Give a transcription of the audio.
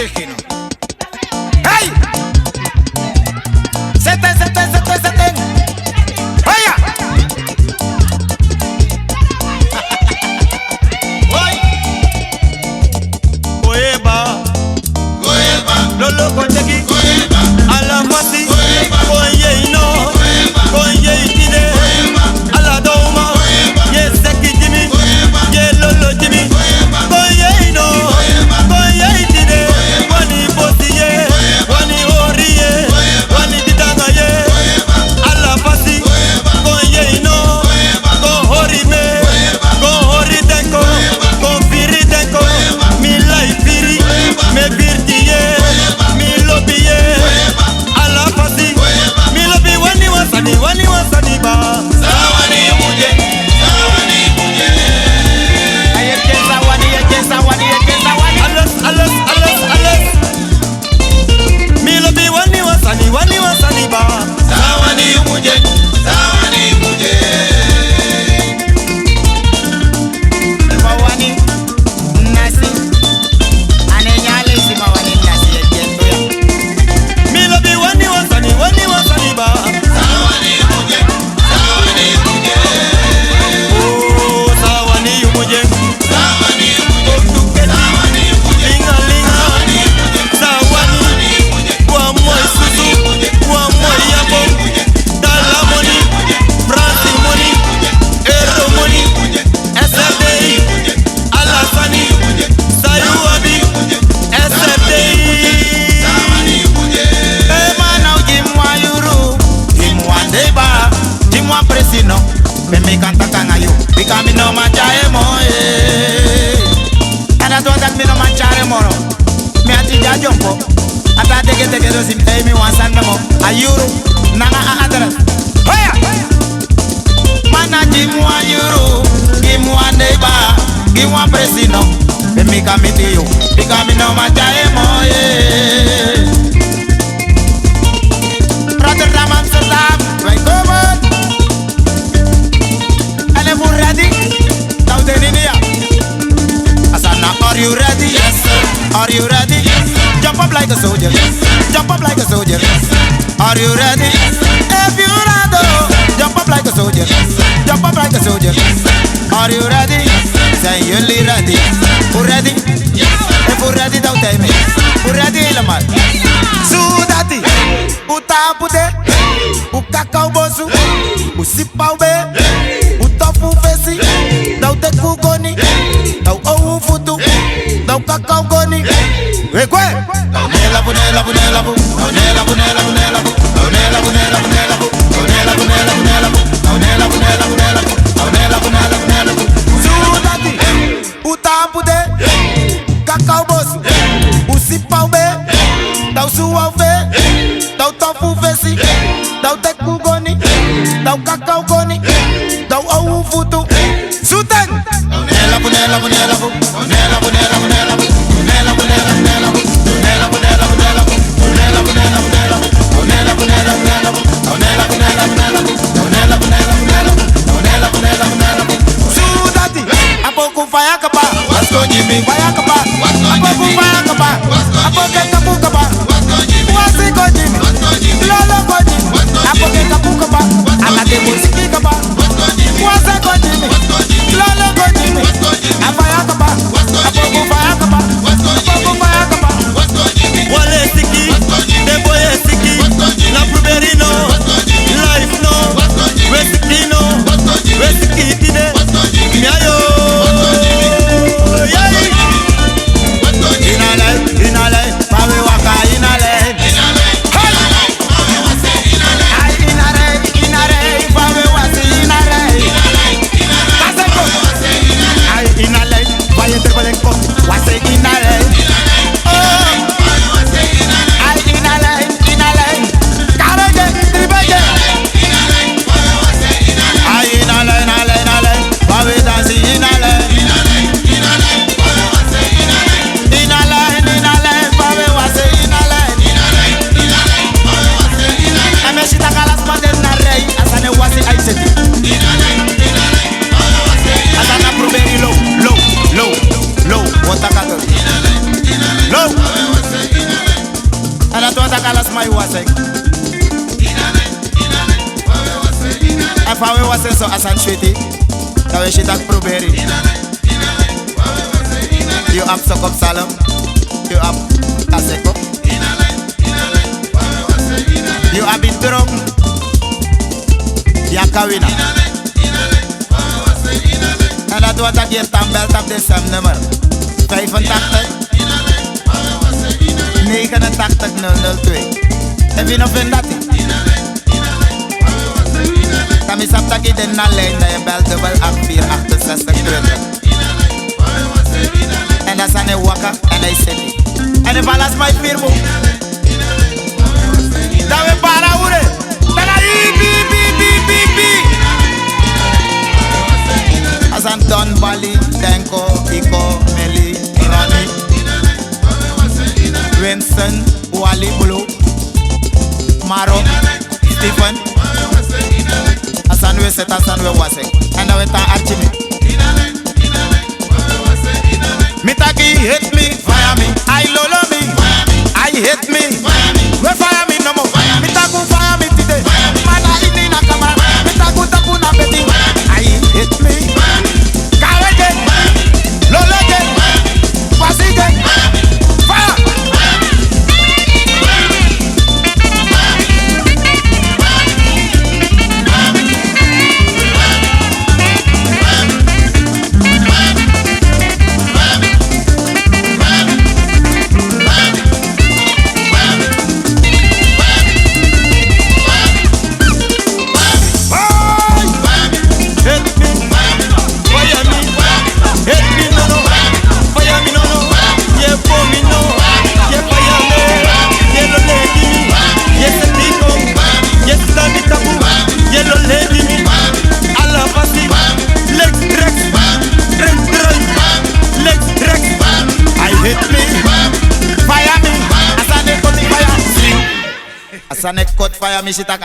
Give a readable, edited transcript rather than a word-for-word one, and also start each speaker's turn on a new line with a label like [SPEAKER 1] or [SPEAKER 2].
[SPEAKER 1] oxígeno. ¡Hey! ¡Seten! ¡Vaya! Goeba, Lolo Konteki, Alamati, Koye Ino, Koye Itide, Aladoma, Yeseki Jimmy, Ye Lolo Jimmy, Koye Ino, Koye Itide, Wani Bosiye, Wani Oriye, Wani Didangaye, Alafasi, Koye Ino, Ko Horime, Ko Horidenko, Ko Firidenko, Milai Firi, Me Virtiye, Milobiye, Alafasi, Milobi Wani Wasani Ba.
[SPEAKER 2] Sawani muje.
[SPEAKER 1] Alas. Milobi Wani Wasani Ba.
[SPEAKER 2] Sawani muje.
[SPEAKER 3] Mawani nasi anenyale si mawani nasi yendo ya
[SPEAKER 1] Milobi Wani Wasani Ba.
[SPEAKER 2] Sawani muje.
[SPEAKER 1] Oh, Sawani Muje. Linga Sawani Kwa moi susu Kwa moi yabo Dala money Fransi money Ero money SFDI Alasani Sayuabi SFDI
[SPEAKER 3] Emana ujimwa yuru Jimwa deba Jimwa presino Meme kanta kangayo Bikami no manchae moe Ada tuwa tak mi no manchare moro Mi ati jajompo Ata teke dosi mi wansanda mo Ayuru Nanga a adres Hoya Mana jimwa yuru Jimwa deba Jimwa presino Meme kami tiyo Bikami no manchae moe Rotterdam, Amsterdam, wij komen. En if we're ready, now then in here. Asana, are you ready?
[SPEAKER 2] Yes sir.
[SPEAKER 3] Are you ready?
[SPEAKER 2] Yes sir.
[SPEAKER 3] Jump up like a soldier.
[SPEAKER 2] Yes sir.
[SPEAKER 3] Jump up like a soldier.
[SPEAKER 2] Yes sir.
[SPEAKER 3] Are you ready?
[SPEAKER 2] Yes sir.
[SPEAKER 3] If you ready, jump up like a soldier.
[SPEAKER 2] Yes sir.
[SPEAKER 3] Jump up like a soldier.
[SPEAKER 2] Yes sir.
[SPEAKER 3] Are you ready?
[SPEAKER 2] Yes sir.
[SPEAKER 3] Zijn jullie ready? Who ready?
[SPEAKER 2] Yes sir.
[SPEAKER 3] If we're ready, don't tell me. Who ready helemaal? Sudati, utapude, ukakau bosu, usipau be, utafu fesi, dau teku goni, dau owu futu, dau kakau goni. Wekwe! Sudati, utapude, kakau bosu, usipau be, dau suau fe, dau tofu fesi, dau teku goni, dau kakau goni, dau owu futu. Suten! Sudati, apoku faya kapa,
[SPEAKER 2] Wasko Jimmy.
[SPEAKER 3] faya kapa, apoku faya kapa, apoke kapu kapa, wasi ko Jimmy, lolo ko Jimmy, apoke kapu kapa, alade musiki kapa, wasi ko Jimmy, lolo ko Jimmy, afaya kapa, apoku faya kapa, apoku faya kapa.
[SPEAKER 1] Wale siki Deboye siki La Pruberino Life no Wesikino Wesikitine Miayo Yay Inalai
[SPEAKER 3] why was it? En van wie was het zo als een sweetie? Dan weet je dat proberen. You up sok op salem. You up kaseko. You up in drum. Ya kawina. En dat wordt dat je tambelt op de nummer 85 89 002. Heb je nog een dat? Dan is dat je de lijn naar je bel dubbel 846820. En dat is aan een wakker en hij zit. En de balas mij firmo. Dat we para ure. Dat is bi. As aan Don Bali, Denko, Iko, Meli, Ronnie, Winston, Wally Blue, Maro, Stephen. As aan we set, as aan we was it. En dan we ta Archie. Mitaki hate me, fire me. I lolo me, I hate me. We fire me no more. Mitaku fire me today. Mana ini na kamera. Mitaku tapu na beti. I hate me. Kawege, lologe, pasige, fire. Asane kot fire me sitak